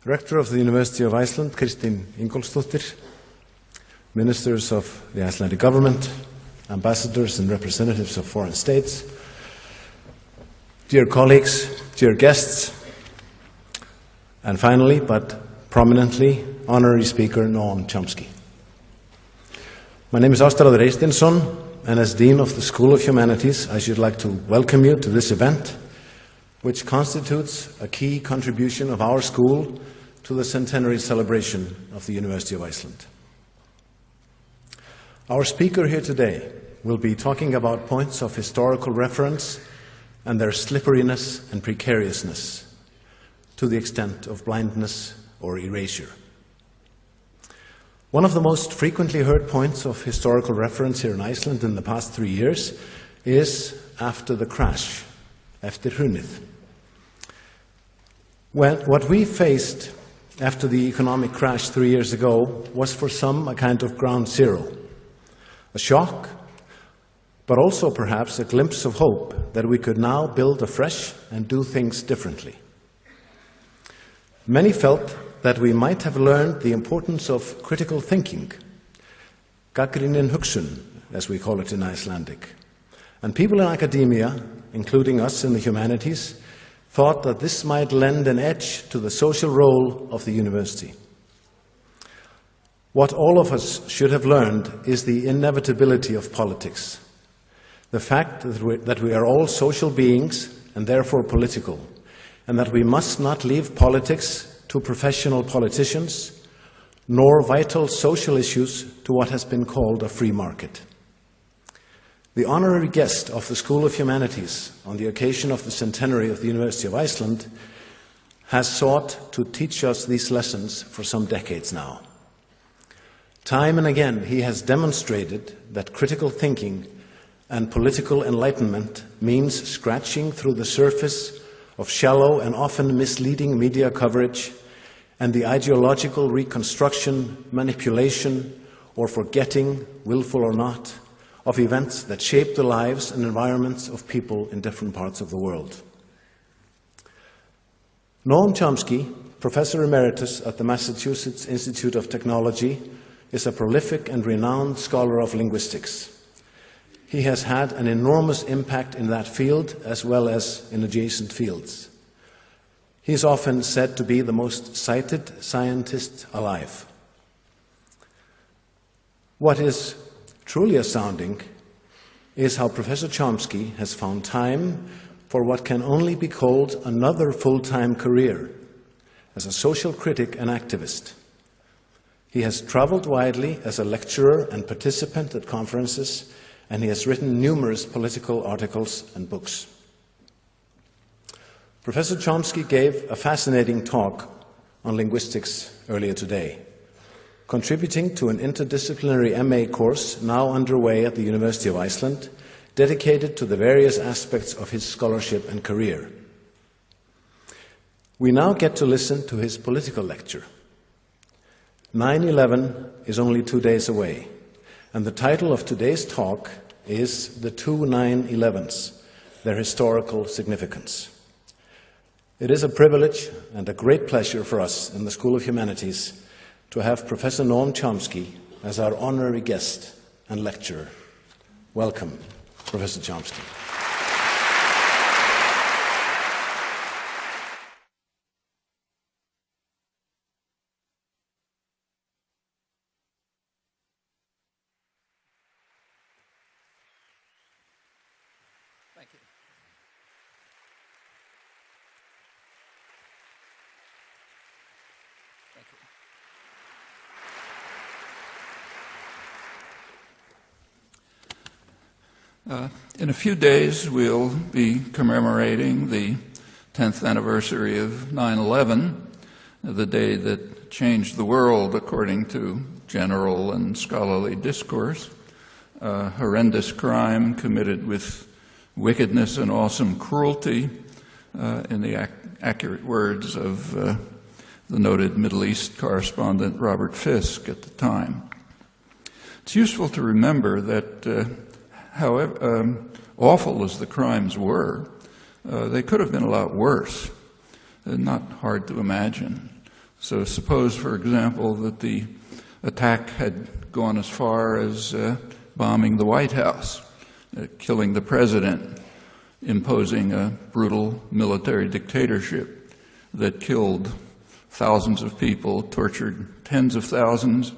Rector of the University of Iceland, Kristín Ingólfsdóttir, ministers of the Icelandic government, ambassadors and representatives of foreign states, dear colleagues, dear guests, and finally, but prominently, honorary speaker Noam Chomsky. My name is Ástráður Eysteinsson, and as Dean of the School of Humanities, I should like to welcome you to this event, which constitutes a key contribution of our school to the centenary celebration of the University of Iceland. Our speaker here today will be talking about points of historical reference and their slipperiness and precariousness to the extent of blindness or erasure. One of the most frequently heard points of historical reference here in Iceland in the past 3 years is after the crash, eftir hrunið. What we faced after the economic crash 3 years ago was for some a kind of ground zero, a shock, but also perhaps a glimpse of hope that we could now build afresh and do things differently. Many felt that we might have learned the importance of critical thinking, gagnrýnin hugsun, as we call it in Icelandic. And people in academia, including us in the humanities, thought that this might lend an edge to the social role of the university. What all of us should have learned is the inevitability of politics, the fact that we are all social beings and therefore political, and that we must not leave politics to professional politicians, nor vital social issues to what has been called a free market. The honorary guest of the School of Humanities on the occasion of the centenary of the University of Iceland has sought to teach us these lessons for some decades now. Time and again he has demonstrated that critical thinking and political enlightenment means scratching through the surface of shallow and often misleading media coverage and the ideological reconstruction, manipulation, or forgetting, willful or not, of events that shape the lives and environments of people in different parts of the world. Noam Chomsky, Professor Emeritus at the Massachusetts Institute of Technology, is a prolific and renowned scholar of linguistics. He has had an enormous impact in that field as well as in adjacent fields. He is often said to be the most cited scientist alive. What is truly astounding is how Professor Chomsky has found time for what can only be called another full-time career as a social critic and activist. He has traveled widely as a lecturer and participant at conferences, and he has written numerous political articles and books. Professor Chomsky gave a fascinating talk on linguistics earlier today, contributing to an interdisciplinary MA course now underway at the University of Iceland, dedicated to the various aspects of his scholarship and career. We now get to listen to his political lecture. 9/11 is only 2 days away, and the title of today's talk is The Two 9/11's, Their Historical Significance. It is a privilege and a great pleasure for us in the School of Humanities to have Professor Noam Chomsky as our honorary guest and lecturer. Welcome, Professor Chomsky. Thank you. Thank you. In a few days, we'll be commemorating the 10th anniversary of 9/11, the day that changed the world according to general and scholarly discourse. A horrendous crime committed with wickedness and awesome cruelty, in the accurate words of the noted Middle East correspondent Robert Fisk at the time. It's useful to remember that however awful as the crimes were, they could have been a lot worse. Not hard to imagine So suppose, for example, that the attack had gone as far as bombing the White House, killing the president, imposing a brutal military dictatorship that killed thousands of people, tortured tens of thousands,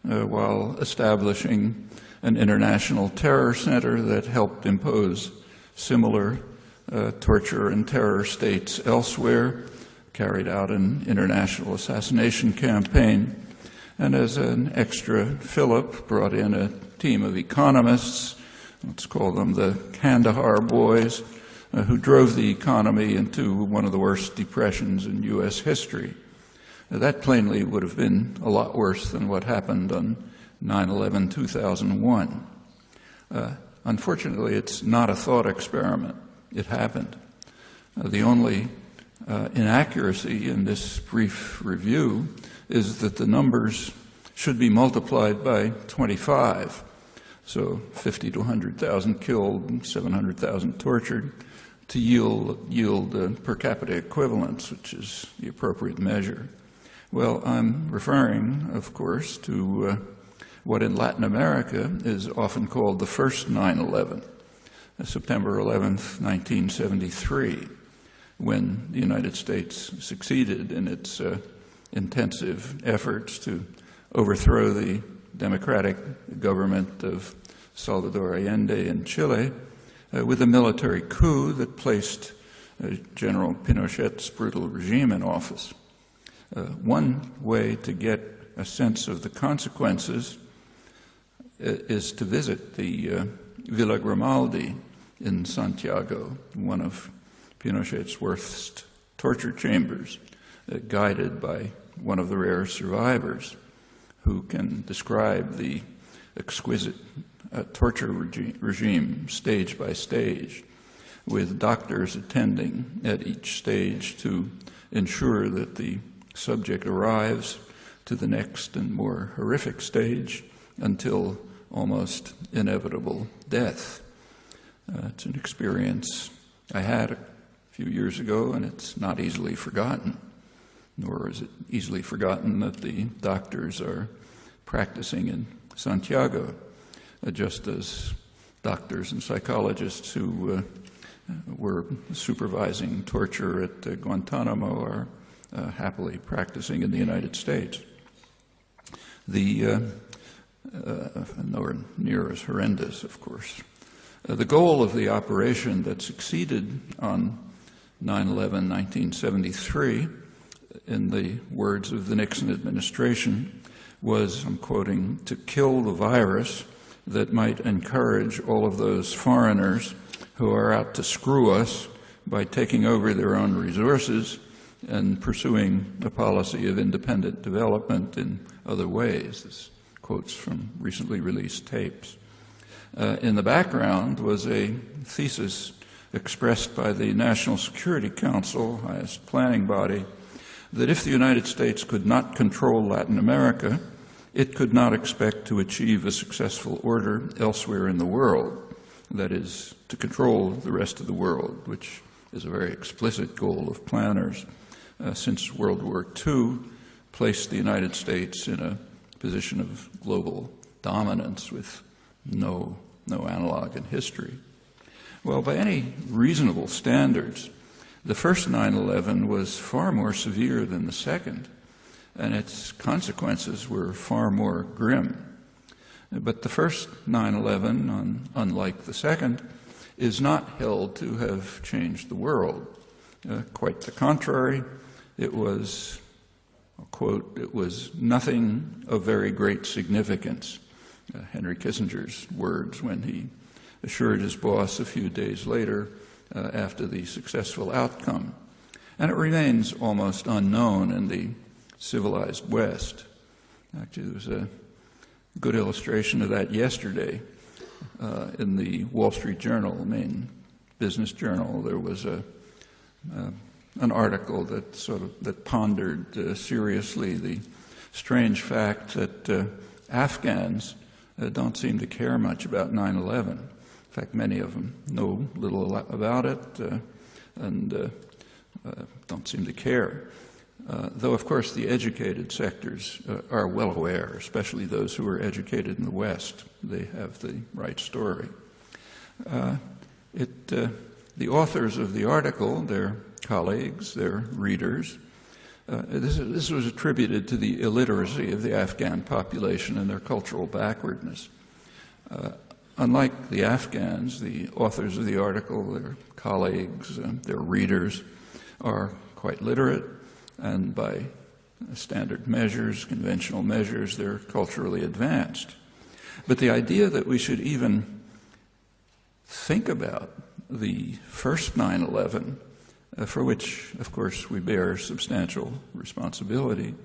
while establishing an international terror center that helped impose similar torture and terror states elsewhere, carried out an international assassination campaign, and as an extra fillip brought in a team of economists, let's call them the Kandahar boys, who drove the economy into one of the worst depressions in U.S. history. That plainly would have been a lot worse than what happened on 9/11/2001. Unfortunately, it's not a thought experiment. It happened. The only inaccuracy in this brief review is that the numbers should be multiplied by 25. So 50 to 100,000 killed, 700,000 tortured, to yield per capita equivalence, which is the appropriate measure. Well, I'm referring, of course, to what in Latin America is often called the first 9/11, September 11th, 1973, when the United States succeeded in its intensive efforts to overthrow the democratic government of Salvador Allende in Chile with a military coup that placed General Pinochet's brutal regime in office. One way to get a sense of the consequences is to visit the Villa Grimaldi in Santiago, one of Pinochet's worst torture chambers, guided by one of the rare survivors who can describe the exquisite torture regime stage by stage, with doctors attending at each stage to ensure that the subject arrives to the next and more horrific stage until almost inevitable death. It's an experience I had a few years ago, and it's not easily forgotten, nor is it easily forgotten that the doctors are practicing in Santiago, just as doctors and psychologists who were supervising torture at Guantanamo are happily practicing in the United States. Nowhere near as horrendous, of course. The goal of the operation that succeeded on 9/11/1973, in the words of the Nixon administration, was, I'm quoting, to kill the virus that might encourage all of those foreigners who are out to screw us by taking over their own resources and pursuing a policy of independent development in other ways. This quotes from recently released tapes. In the background was a thesis expressed by the National Security Council, highest planning body, that if the United States could not control Latin America, it could not expect to achieve a successful order elsewhere in the world, that is, to control the rest of the world, which is a very explicit goal of planners since World War II placed the United States in a position of global dominance with no analog in history. Well, by any reasonable standards, the first 9/11 was far more severe than the second, and its consequences were far more grim. But the first 9/11, unlike the second, is not held to have changed the world. Quite the contrary, it was, I'll quote, "it was nothing of very great significance," Henry Kissinger's words when he assured his boss a few days later after the successful outcome. And it remains almost unknown in the civilized West. Actually, there was a good illustration of that yesterday in the Wall Street Journal, main business journal. There was an article that pondered seriously the strange fact that Afghans don't seem to care much about 9/11. In fact, many of them know little about it and don't seem to care. though of course the educated sectors are well aware, especially those who are educated in the West. They have the right story. The authors of the article, their colleagues, their readers, this was attributed to the illiteracy of the Afghan population and their cultural backwardness. Unlike the Afghans, the authors of the article, their colleagues, their readers, are quite literate, and by standard measures, conventional measures, they're culturally advanced. But the idea that we should even think about the first 9/11, for which, of course, we bear substantial responsibility,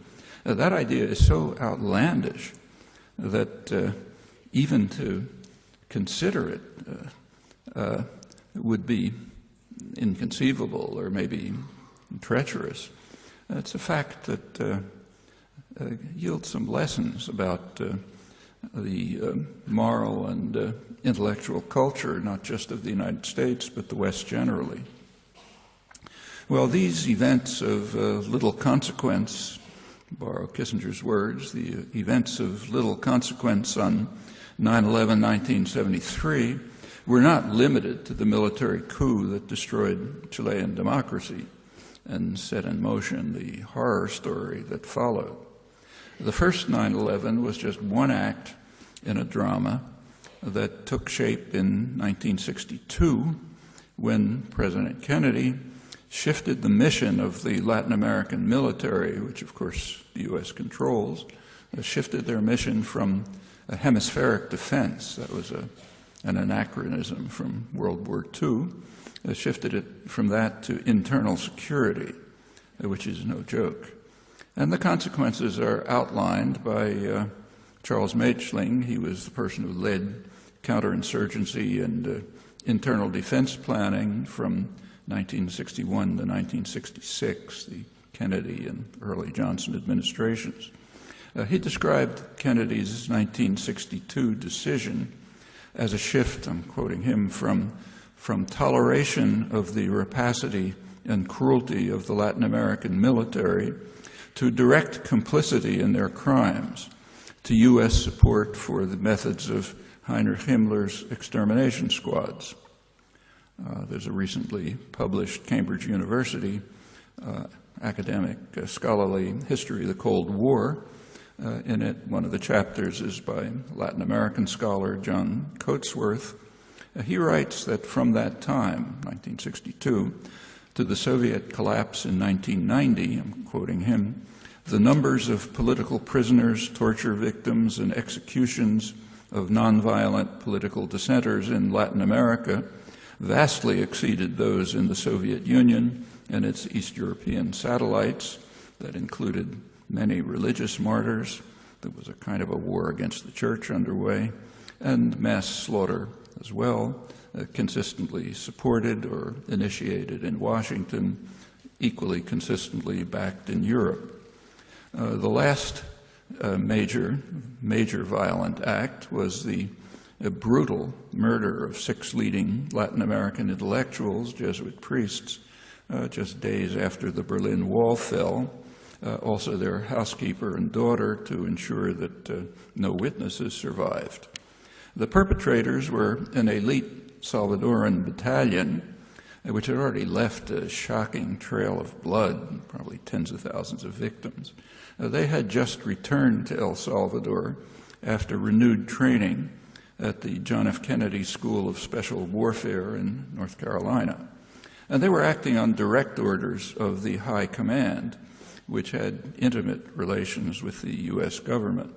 that idea is so outlandish that even to consider it would be inconceivable or maybe treacherous. It's a fact that yields some lessons about the moral and intellectual culture, not just of the United States, but the West generally. Well, these events of little consequence, to borrow Kissinger's words, the events of little consequence on 9/11, 1973, were not limited to the military coup that destroyed Chilean democracy and set in motion the horror story that followed. The first 9/11 was just one act in a drama that took shape in 1962 when President Kennedy shifted the mission of the Latin American military, which of course the U.S. controls, shifted their mission from a hemispheric defense, that was an anachronism from World War II, shifted it from that to internal security, which is no joke. And the consequences are outlined by Charles Maechling. He was the person who led counterinsurgency and internal defense planning from 1961 to 1966, the Kennedy and early Johnson administrations. He described Kennedy's 1962 decision as a shift, I'm quoting him, from toleration of the rapacity and cruelty of the Latin American military to direct complicity in their crimes, to U.S. support for the methods of Heinrich Himmler's extermination squads. There's a recently published Cambridge University academic scholarly history of the Cold War. In it, one of the chapters is by Latin American scholar John Coatsworth. He writes that from that time, 1962, to the Soviet collapse in 1990, I'm quoting him, the numbers of political prisoners, torture victims, and executions of nonviolent political dissenters in Latin America vastly exceeded those in the Soviet Union and its East European satellites. That included many religious martyrs. There was a kind of a war against the church underway, and mass slaughter as well, consistently supported or initiated in Washington, equally consistently backed in Europe. The last major violent act was the brutal murder of 6 leading Latin American intellectuals, Jesuit priests, just days after the Berlin Wall fell. Also their housekeeper and daughter, to ensure that no witnesses survived. The perpetrators were an elite Salvadoran battalion, which had already left a shocking trail of blood, probably tens of thousands of victims. They had just returned to El Salvador after renewed training at the John F. Kennedy School of Special Warfare in North Carolina. And they were acting on direct orders of the High Command, which had intimate relations with the U.S. government.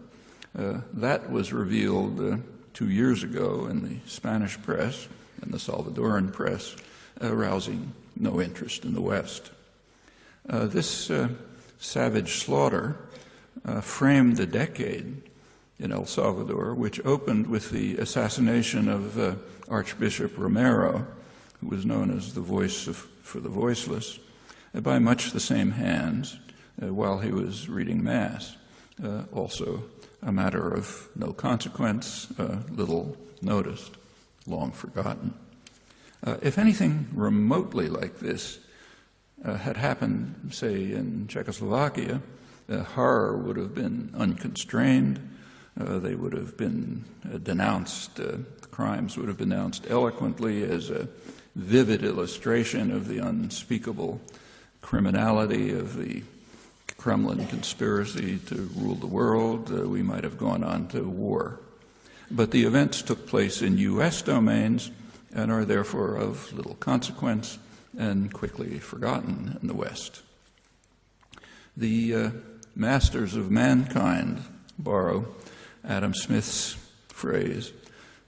That was revealed 2 years ago in the Spanish press and the Salvadoran press, arousing no interest in the West. This savage slaughter framed a decade in El Salvador, which opened with the assassination of Archbishop Romero, who was known as the voice for the voiceless, by much the same hands while he was reading Mass. Also a matter of no consequence, little noticed, long forgotten. If anything remotely like this had happened, say, in Czechoslovakia, horror would have been unconstrained. They would have been denounced, crimes would have been denounced eloquently as a vivid illustration of the unspeakable criminality of the Kremlin conspiracy to rule the world. We might have gone on to war. But the events took place in U.S. domains and are therefore of little consequence and quickly forgotten in the West. The masters of mankind borrow Adam Smith's phrase,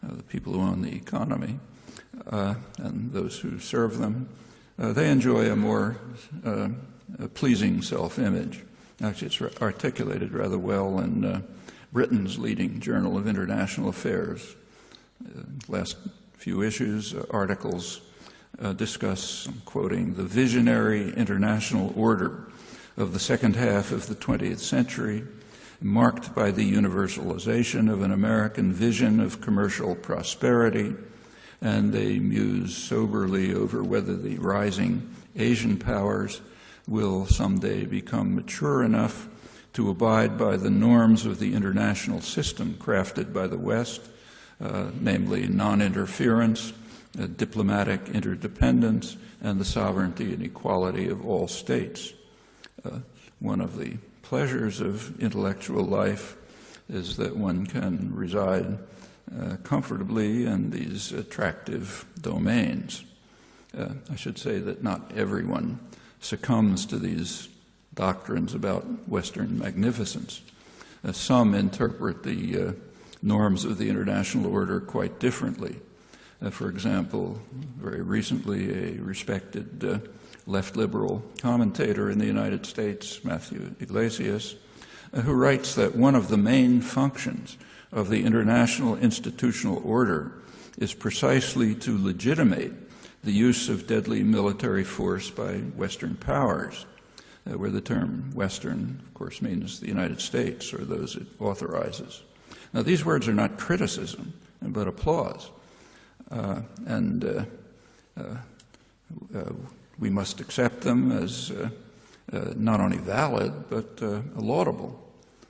the people who own the economy and those who serve them, they enjoy a more pleasing self-image. Actually, it's articulated rather well in Britain's leading journal of international affairs. Last few issues, articles discuss, I'm quoting, the visionary international order of the second half of the 20th century, marked by the universalization of an American vision of commercial prosperity, and they muse soberly over whether the rising Asian powers will someday become mature enough to abide by the norms of the international system crafted by the West, namely non-interference, diplomatic interdependence, and the sovereignty and equality of all states. One of the pleasures of intellectual life is that one can reside comfortably in these attractive domains. I should say that not everyone succumbs to these doctrines about Western magnificence. Some interpret the norms of the international order quite differently. For example, very recently, a respected left liberal commentator in the United States, Matthew Iglesias, who writes that one of the main functions of the international institutional order is precisely to legitimate the use of deadly military force by Western powers, where the term Western, of course, means the United States or those it authorizes. Now, these words are not criticism, but applause. We must accept them as not only valid, but laudable.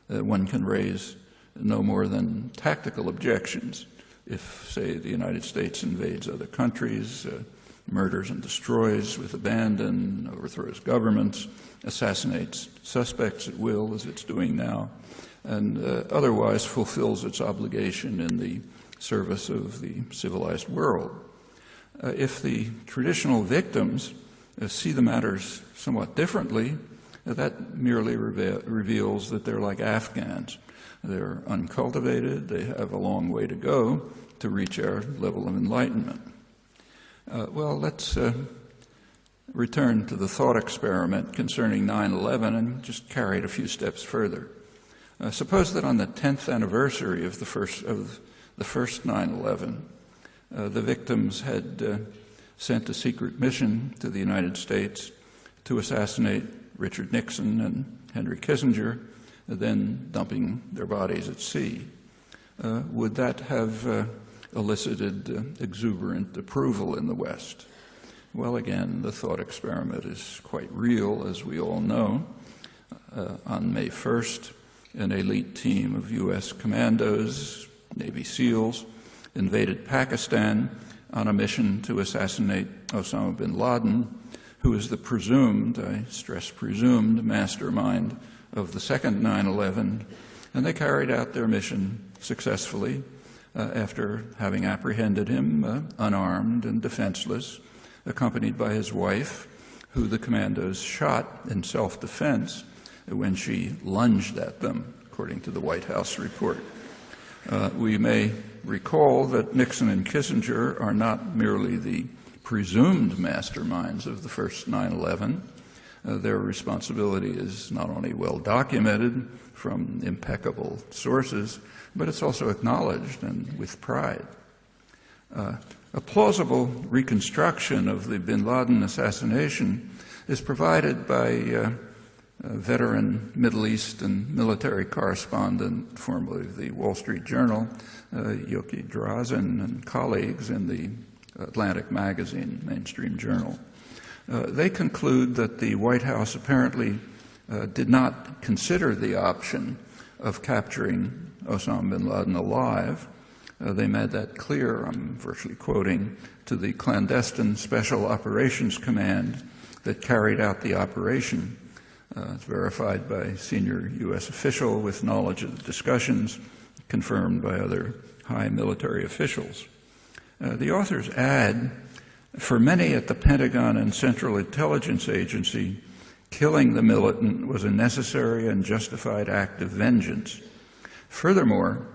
One can raise no more than tactical objections if, say, the United States invades other countries, murders and destroys with abandon, overthrows governments, assassinates suspects at will, as it's doing now, and otherwise fulfills its obligation in the service of the civilized world. If the traditional victims see the matters somewhat differently, that merely reveals that they're like Afghans. They're uncultivated, they have a long way to go to reach our level of enlightenment. Well, let's return to the thought experiment concerning 9/11 and just carry it a few steps further. Suppose that on the 10th anniversary of the first 9/11, the victims had sent a secret mission to the United States to assassinate Richard Nixon and Henry Kissinger, then dumping their bodies at sea. Would that have elicited exuberant approval in the West? Well, again, the thought experiment is quite real, as we all know. On May 1st, an elite team of U.S. commandos, Navy SEALs, invaded Pakistan on a mission to assassinate Osama bin Laden, who is the presumed, I stress presumed, mastermind of the second 9/11, and they carried out their mission successfully after having apprehended him unarmed and defenseless, accompanied by his wife, who the commandos shot in self-defense when she lunged at them, according to the White House report. We may recall that Nixon and Kissinger are not merely the presumed masterminds of the first 9/11. Their responsibility is not only well documented from impeccable sources, but it's also acknowledged and with pride. A plausible reconstruction of the bin Laden assassination is provided by a veteran Middle East and military correspondent, formerly of the Wall Street Journal, Yoki Drazen, and colleagues in the Atlantic magazine, mainstream journal. They conclude that the White House apparently did not consider the option of capturing Osama bin Laden alive. They made that clear, I'm virtually quoting, to the clandestine Special Operations Command that carried out the operation. It's verified by a senior U.S. official with knowledge of the discussions, confirmed by other high military officials. The authors add, for many at the Pentagon and Central Intelligence Agency, killing the militant was a necessary and justified act of vengeance. Furthermore,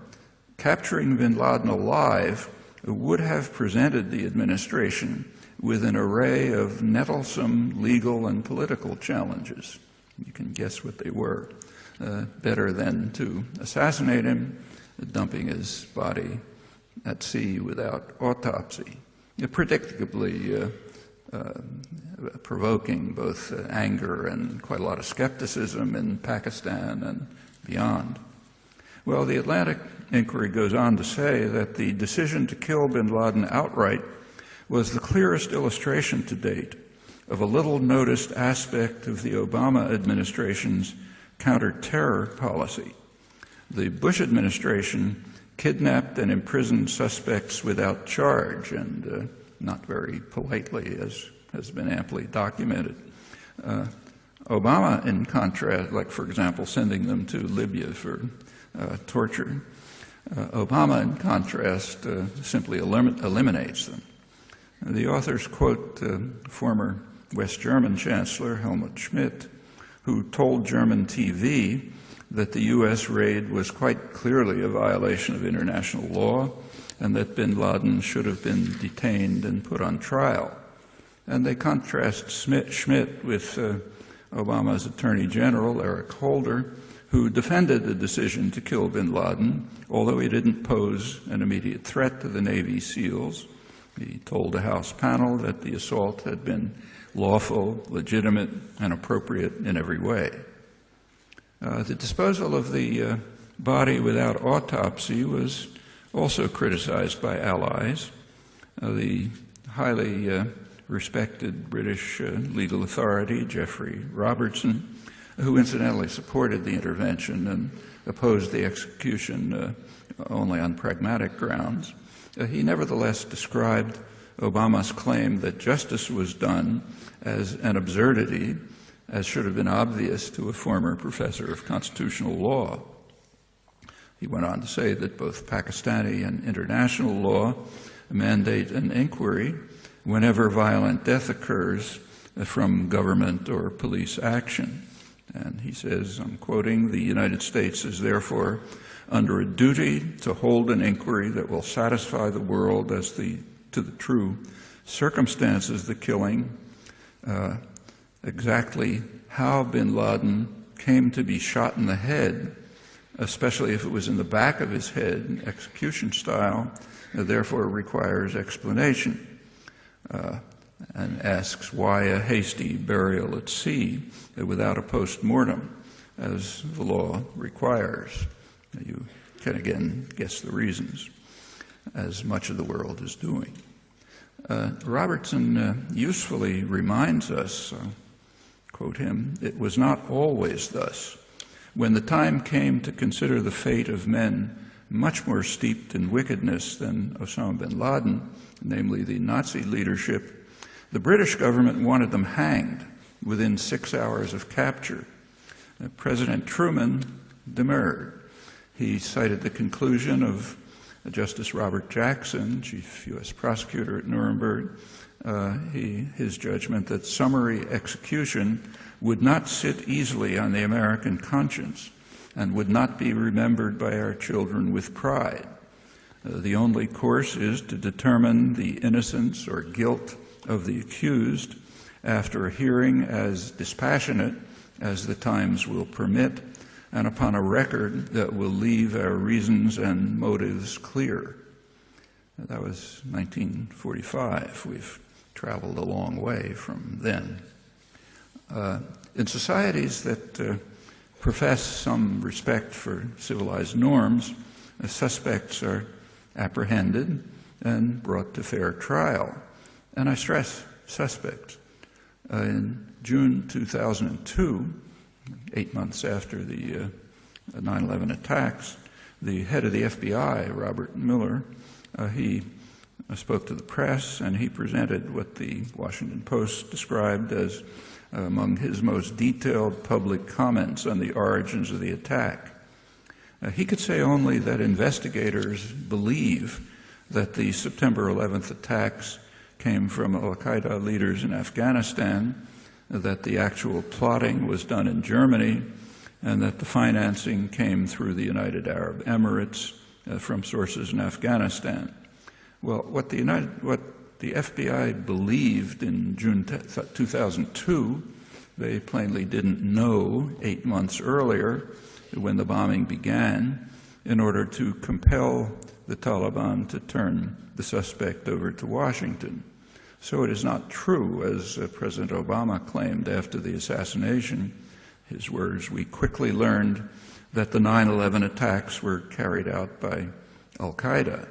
capturing bin Laden alive would have presented the administration with an array of nettlesome legal and political challenges. You can guess what they were. Better than to assassinate him, dumping his body at sea without autopsy. Predictably provoking both anger and quite a lot of skepticism in Pakistan and beyond. Well, the Atlantic inquiry goes on to say that the decision to kill bin Laden outright was the clearest illustration to date of a little-noticed aspect of the Obama administration's counter-terror policy. The Bush administration kidnapped and imprisoned suspects without charge, and not very politely, as has been amply documented. Obama, in contrast, like, for example, sending them to Libya for torture, Obama, in contrast, simply eliminates them. The authors quote former West German Chancellor Helmut Schmidt, who told German TV that the U.S. raid was quite clearly a violation of international law and that bin Laden should have been detained and put on trial. And they contrast Schmidt with Obama's Attorney General, Eric Holder, who defended the decision to kill bin Laden, although he didn't pose an immediate threat to the Navy SEALs. He told the House panel that the assault had been lawful, legitimate, and appropriate in every way. The disposal of the body without autopsy was also criticized by allies. The highly respected British legal authority, Geoffrey Robertson, who incidentally supported the intervention and opposed the execution only on pragmatic grounds, he nevertheless described Obama's claim that justice was done as an absurdity, as should have been obvious to a former professor of constitutional law. He went on to say that both Pakistani and international law mandate an inquiry whenever violent death occurs from government or police action. And he says, I'm quoting, "The United States is therefore under a duty to hold an inquiry that will satisfy the world as to the true circumstances of the killing, exactly how bin Laden came to be shot in the head, especially if it was in the back of his head, execution style, therefore requires explanation," and asks why a hasty burial at sea without a post-mortem, as the law requires. You can again guess the reasons, as much of the world is doing. Robertson usefully reminds us, quote him, "It was not always thus. When the time came to consider the fate of men much more steeped in wickedness than Osama bin Laden, namely the Nazi leadership, the British government wanted them hanged within 6 hours of capture. President Truman demurred. He cited the conclusion of Justice Robert Jackson, chief U.S. prosecutor at Nuremberg, his judgment that summary execution would not sit easily on the American conscience and would not be remembered by our children with pride. The only course is to determine the innocence or guilt of the accused after a hearing as dispassionate as the times will permit, and upon a record that will leave our reasons and motives clear." That was 1945. We've traveled a long way from then. In societies that profess some respect for civilized norms, suspects are apprehended and brought to fair trial. And I stress suspects. In June 2002, 8 months after the 9/11 attacks, the head of the FBI, Robert Mueller, he spoke to the press, and he presented what the Washington Post described as among his most detailed public comments on the origins of the attack. He could say only that investigators believe that the September 11th attacks came from al-Qaeda leaders in Afghanistan, that the actual plotting was done in Germany, and that the financing came through the United Arab Emirates from sources in Afghanistan. Well, what the FBI believed in June 2002, they plainly didn't know 8 months earlier when the bombing began, in order to compel the Taliban to turn the suspect over to Washington. So it is not true, as President Obama claimed after the assassination, his words, "We quickly learned that the 9/11 attacks were carried out by al-Qaeda."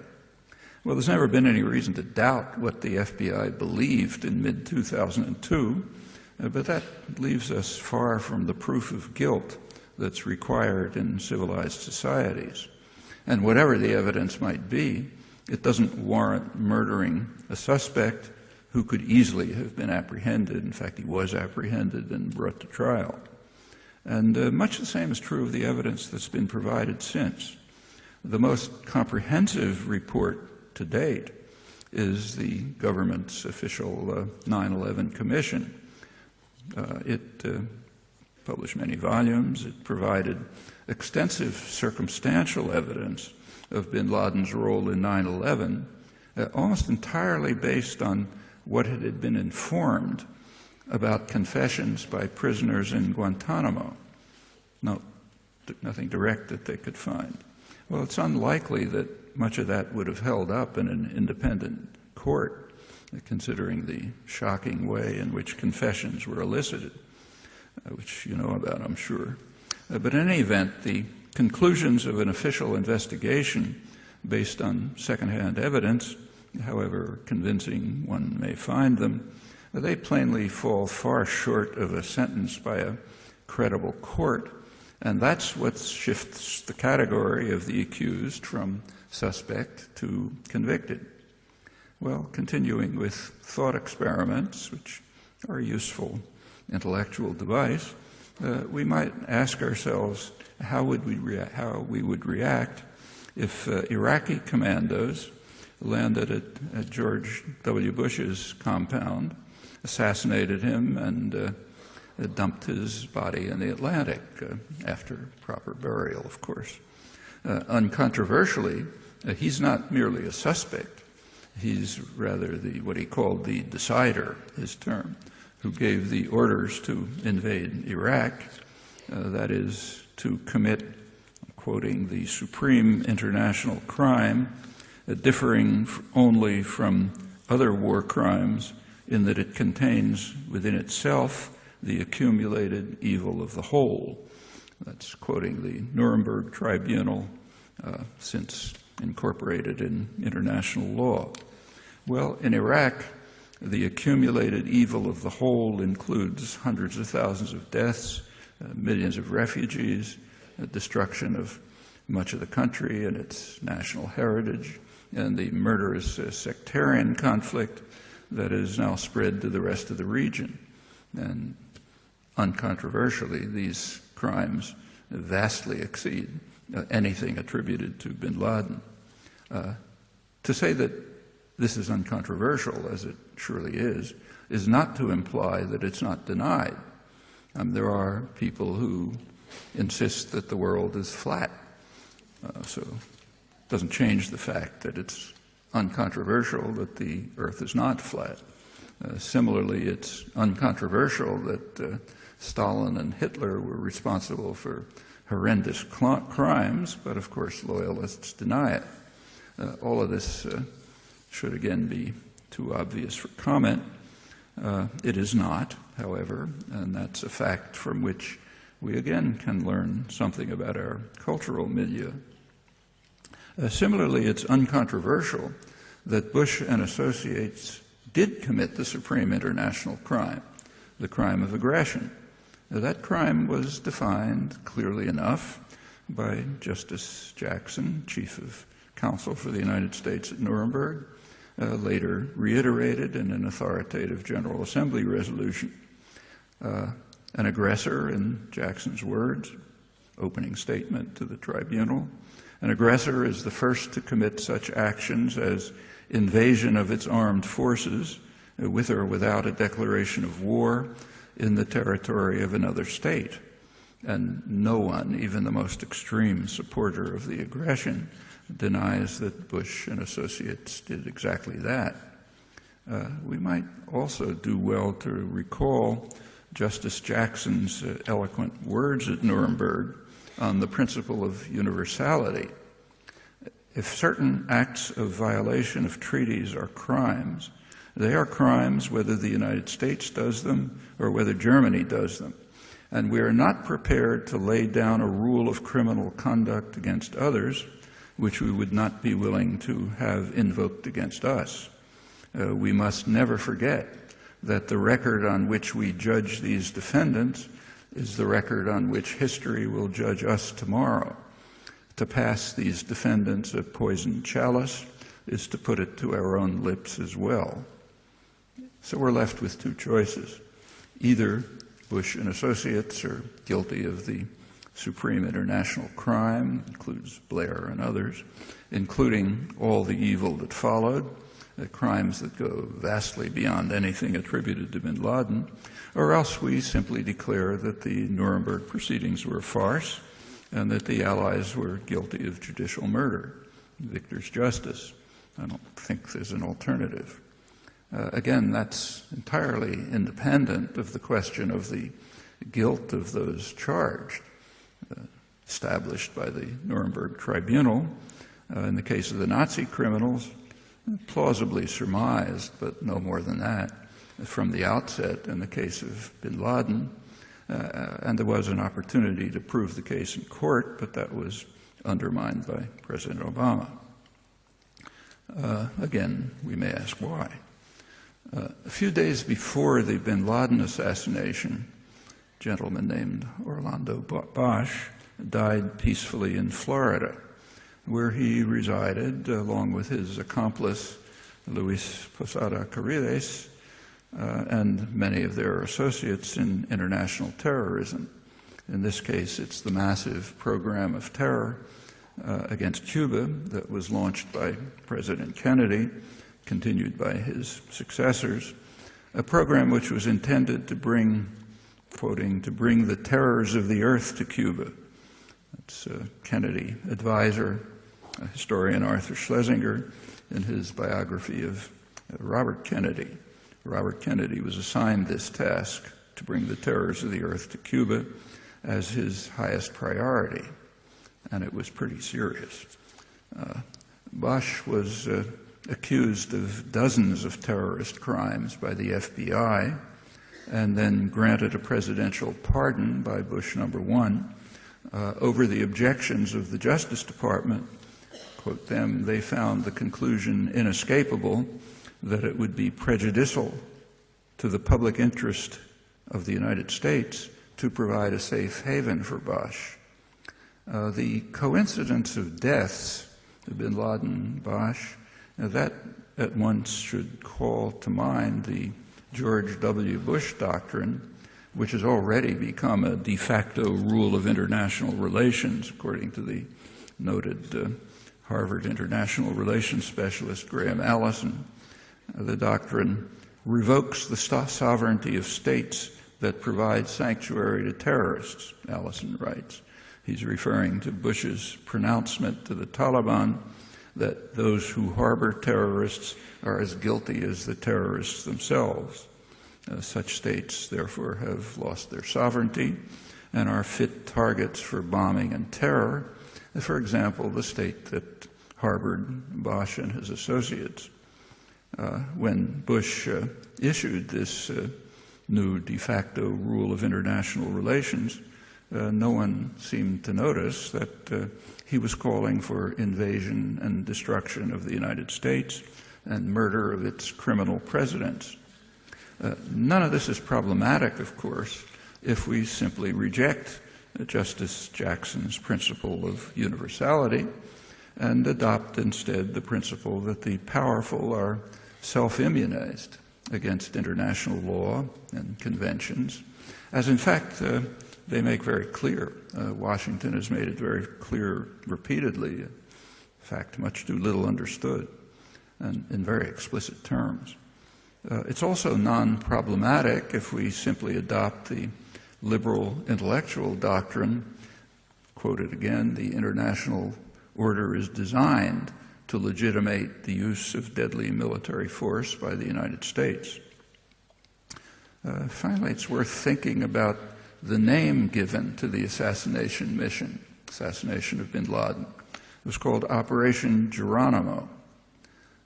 Well, there's never been any reason to doubt what the FBI believed in mid-2002, but that leaves us far from the proof of guilt that's required in civilized societies. And whatever the evidence might be, it doesn't warrant murdering a suspect who could easily have been apprehended. In fact, he was apprehended and brought to trial. And much the same is true of the evidence that's been provided since. The most comprehensive report to date is the government's official 9/11 Commission. It published many volumes. It provided extensive circumstantial evidence of bin Laden's role in 9/11, almost entirely based on what it had been informed about confessions by prisoners in Guantanamo. Nothing direct that they could find. Well, it's unlikely that much of that would have held up in an independent court, considering the shocking way in which confessions were elicited, which you know about, I'm sure. But in any event, the conclusions of an official investigation based on secondhand evidence, however convincing one may find them, they plainly fall far short of a sentence by a credible court, and that's what shifts the category of the accused from suspect to convicted. Well, continuing with thought experiments, which are a useful intellectual device, we might ask ourselves how we would react if Iraqi commandos landed at George W. Bush's compound, assassinated him, and dumped his body in the Atlantic after proper burial, of course. Uncontroversially, he's not merely a suspect. He's rather what he called the decider, his term, who gave the orders to invade Iraq, that is, to commit, quoting, the supreme international crime, differing only from other war crimes in that it contains within itself the accumulated evil of the whole. That's quoting the Nuremberg Tribunal, since incorporated in international law. Well, in Iraq, the accumulated evil of the whole includes hundreds of thousands of deaths, millions of refugees, destruction of much of the country and its national heritage, and the murderous sectarian conflict that is now spread to the rest of the region. And uncontroversially, these crimes vastly exceed anything attributed to bin Laden. To say that this is uncontroversial, as it surely is not to imply that it's not denied. There are people who insist that the world is flat, so it doesn't change the fact that it's uncontroversial that the earth is not flat. Similarly, it's uncontroversial that Stalin and Hitler were responsible for horrendous crimes, but of course loyalists deny it. All of this should again be too obvious for comment. It is not, however, and that's a fact from which we again can learn something about our cultural milieu. Similarly, it's uncontroversial that Bush and associates did commit the supreme international crime, the crime of aggression. That crime was defined clearly enough by Justice Jackson, Chief of Counsel for the United States at Nuremberg, later reiterated in an authoritative General Assembly resolution. An aggressor, in Jackson's words, opening statement to the tribunal, an aggressor is the first to commit such actions as invasion of its armed forces, with or without a declaration of war, in the territory of another state. And no one, even the most extreme supporter of the aggression, denies that Bush and associates did exactly that. We might also do well to recall Justice Jackson's eloquent words at Nuremberg on the principle of universality. If certain acts of violation of treaties are crimes, they are crimes whether the United States does them or whether Germany does them. And we are not prepared to lay down a rule of criminal conduct against others, which we would not be willing to have invoked against us. We must never forget that the record on which we judge these defendants is the record on which history will judge us tomorrow. To pass these defendants a poisoned chalice is to put it to our own lips as well. So we're left with two choices. Either Bush and associates are guilty of the supreme international crime, includes Blair and others, including all the evil that followed, the crimes that go vastly beyond anything attributed to bin Laden, or else we simply declare that the Nuremberg proceedings were a farce and that the Allies were guilty of judicial murder, victor's justice. I don't think there's an alternative. Again, that's entirely independent of the question of the guilt of those charged, established by the Nuremberg Tribunal. In the case of the Nazi criminals, plausibly surmised, but no more than that, from the outset in the case of bin Laden. And there was an opportunity to prove the case in court, but that was undermined by President Obama. Again, we may ask why. A few days before the bin Laden assassination, a gentleman named Orlando Bosch died peacefully in Florida, where he resided along with his accomplice, Luis Posada Carriles, and many of their associates in international terrorism. In this case, it's the massive program of terror against Cuba that was launched by President Kennedy, continued by his successors, a program which was intended to bring, quoting, to bring the terrors of the earth to Cuba. That's Kennedy advisor, historian Arthur Schlesinger, in his biography of Robert Kennedy. Robert Kennedy was assigned this task to bring the terrors of the earth to Cuba as his highest priority, and it was pretty serious. Bosch was accused of dozens of terrorist crimes by the FBI and then granted a presidential pardon by Bush #1 over the objections of the Justice Department. Quote them, they found the conclusion inescapable that it would be prejudicial to the public interest of the United States to provide a safe haven for Bosch. The coincidence of deaths of bin Laden, Bosch, that at once should call to mind the George W. Bush doctrine, which has already become a de facto rule of international relations, according to the noted Harvard international relations specialist Graham Allison. The doctrine revokes the sovereignty of states that provide sanctuary to terrorists, Allison writes. He's referring to Bush's pronouncement to the Taliban that those who harbor terrorists are as guilty as the terrorists themselves. Such states, therefore, have lost their sovereignty and are fit targets for bombing and terror. For example, the state that harbored Bosch and his associates. When Bush issued this new de facto rule of international relations, no one seemed to notice that he was calling for invasion and destruction of the United States and murder of its criminal presidents. None of this is problematic, of course, if we simply reject Justice Jackson's principle of universality and adopt instead the principle that the powerful are self-immunized against international law and conventions, as in fact they make very clear. Washington has made it very clear repeatedly, in fact much too little understood, and in very explicit terms. It's also non-problematic if we simply adopt the liberal intellectual doctrine, quoted again, the international order is designed to legitimate the use of deadly military force by the United States. Finally, it's worth thinking about the name given to the assassination mission, assassination of bin Laden. It was called Operation Geronimo.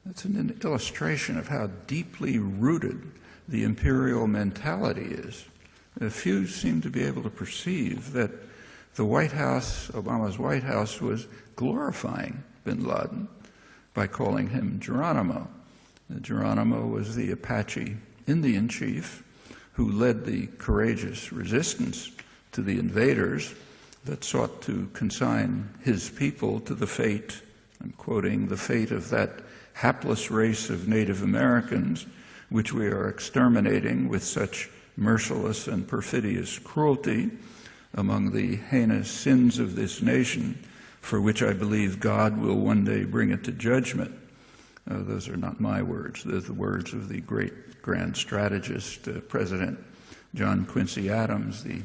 It's an illustration of how deeply rooted the imperial mentality is. Few seem to be able to perceive that the White House, Obama's White House, was glorifying bin Laden by calling him Geronimo. Geronimo was the Apache Indian chief who led the courageous resistance to the invaders that sought to consign his people to the fate, I'm quoting, the fate of that hapless race of Native Americans which we are exterminating with such merciless and perfidious cruelty, among the heinous sins of this nation, for which I believe God will one day bring it to judgment. Those are not my words. They're the words of the great grand strategist, President John Quincy Adams, the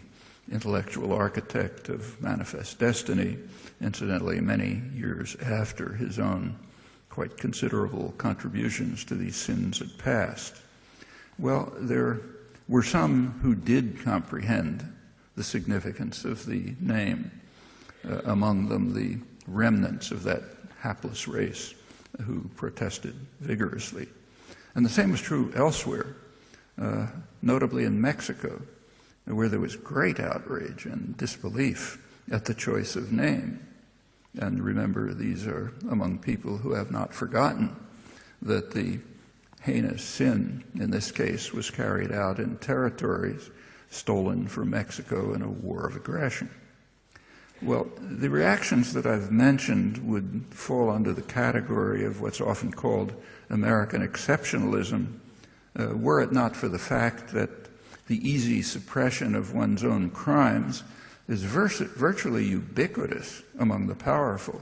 intellectual architect of Manifest Destiny, incidentally many years after his own quite considerable contributions to these sins had passed. Well, there were some who did comprehend the significance of the name, among them the remnants of that hapless race who protested vigorously. And the same was true elsewhere, notably in Mexico, where there was great outrage and disbelief at the choice of name. And remember, these are among people who have not forgotten that the heinous sin in this case was carried out in territories stolen from Mexico in a war of aggression. Well, the reactions that I've mentioned would fall under the category of what's often called American exceptionalism, were it not for the fact that the easy suppression of one's own crimes is virtually ubiquitous among the powerful,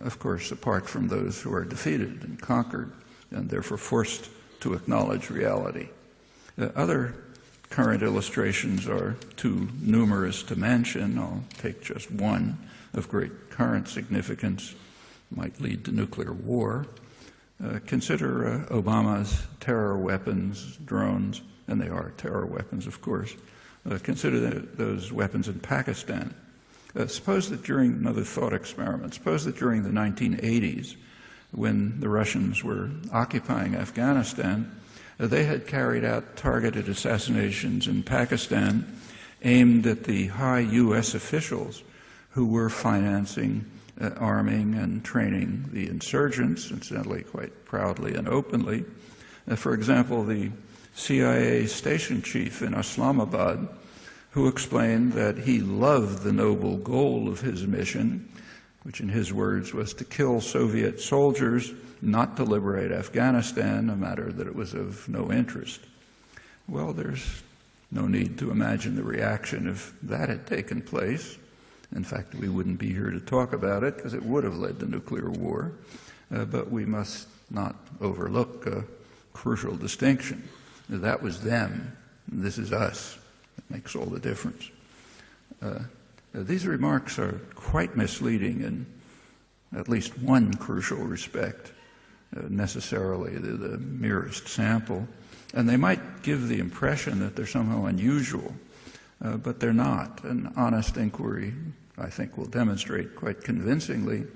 of course, apart from those who are defeated and conquered and therefore forced to acknowledge reality. Other current illustrations are too numerous to mention. I'll take just one of great current significance, might lead to nuclear war. Consider Obama's terror weapons, drones, and they are terror weapons, of course. Consider those weapons in Pakistan. Suppose that during another thought experiment, suppose that during the 1980s, when the Russians were occupying Afghanistan, they had carried out targeted assassinations in Pakistan aimed at the high U.S. officials who were financing, arming, and training the insurgents, incidentally quite proudly and openly. For example, the CIA station chief in Islamabad, who explained that he loved the noble goal of his mission, which in his words was to kill Soviet soldiers, not to liberate Afghanistan, a matter that it was of no interest. Well, there's no need to imagine the reaction if that had taken place. In fact, we wouldn't be here to talk about it because it would have led to nuclear war. But we must not overlook a crucial distinction. That was them. This is us. It makes all the difference. These remarks are quite misleading in at least one crucial respect. Necessarily the merest sample, and they might give the impression that they're somehow unusual, but they're not. An honest inquiry, I think, will demonstrate quite convincingly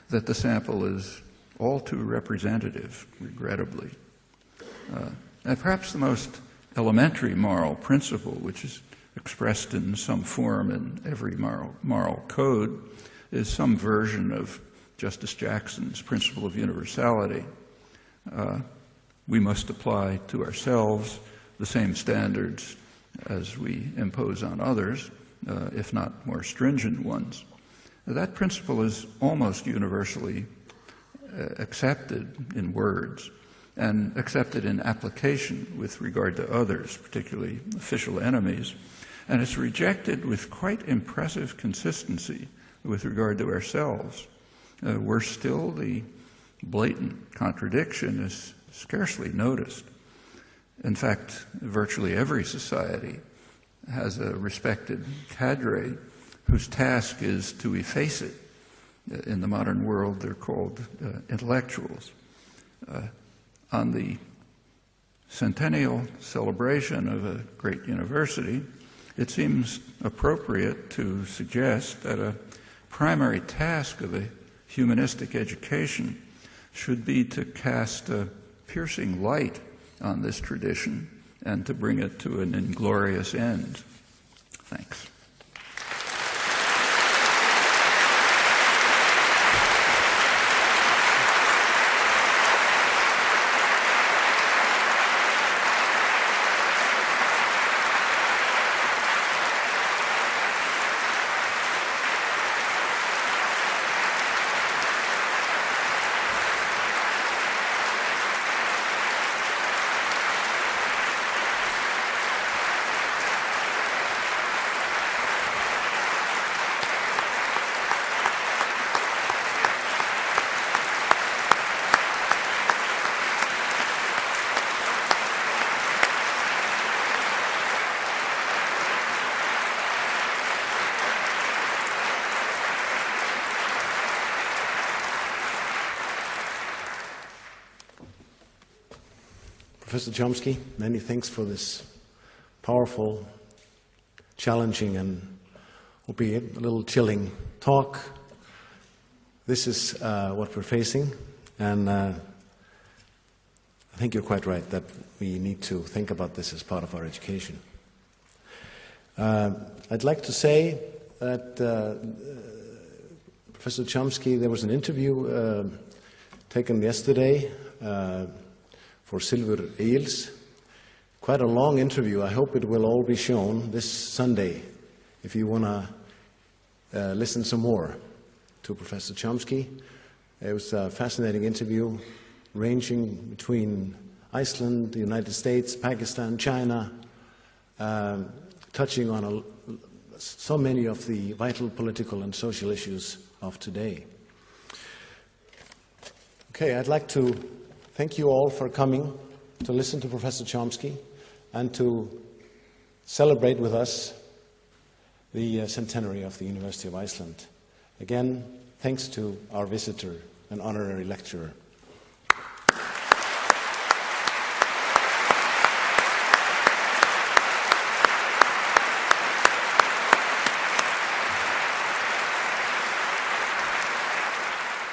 that the sample is all too representative, regrettably. And perhaps the most elementary moral principle, which is expressed in some form in every moral code, is some version of Justice Jackson's principle of universality. We must apply to ourselves the same standards as we impose on others, if not more stringent ones. That principle is almost universally accepted in words and accepted in application with regard to others, particularly official enemies, and it's rejected with quite impressive consistency with regard to ourselves. Worse still, the blatant contradiction is scarcely noticed. In fact, virtually every society has a respected cadre whose task is to efface it. In the modern world, they're called intellectuals. On the centennial celebration of a great university, it seems appropriate to suggest that a primary task of a humanistic education should be to cast a piercing light on this tradition and to bring it to an inglorious end. Thanks. Professor Chomsky, many thanks for this powerful, challenging, and albeit a little chilling talk. This is what we're facing, and I think you're quite right that we need to think about this as part of our education. I'd like to say that Professor Chomsky, there was an interview taken yesterday for Silver Eels. Quite a long interview. I hope it will all be shown this Sunday if you want to listen some more to Professor Chomsky. It was a fascinating interview ranging between Iceland, the United States, Pakistan, China, touching on so many of the vital political and social issues of today. Okay, I'd like to thank you all for coming to listen to Professor Chomsky and to celebrate with us the centenary of the University of Iceland. Again, thanks to our visitor and honorary lecturer.